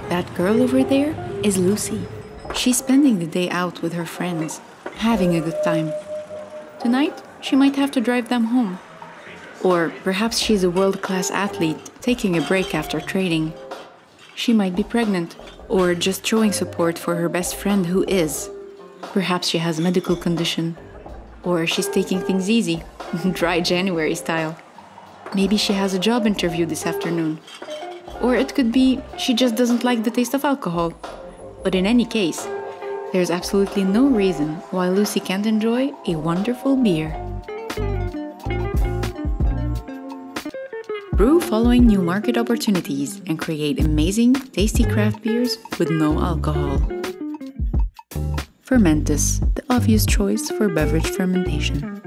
That girl over there is Lucy. She's spending the day out with her friends, having a good time. Tonight, she might have to drive them home. Or perhaps she's a world-class athlete taking a break after training. She might be pregnant, or just showing support for her best friend who is. Perhaps she has a medical condition. Or she's taking things easy, dry January style. Maybe she has a job interview this afternoon. Or it could be she just doesn't like the taste of alcohol. But in any case, there's absolutely no reason why Lucy can't enjoy a wonderful beer. Brew following new market opportunities and create amazing, tasty craft beers with no alcohol. Fermentis, the obvious choice for beverage fermentation.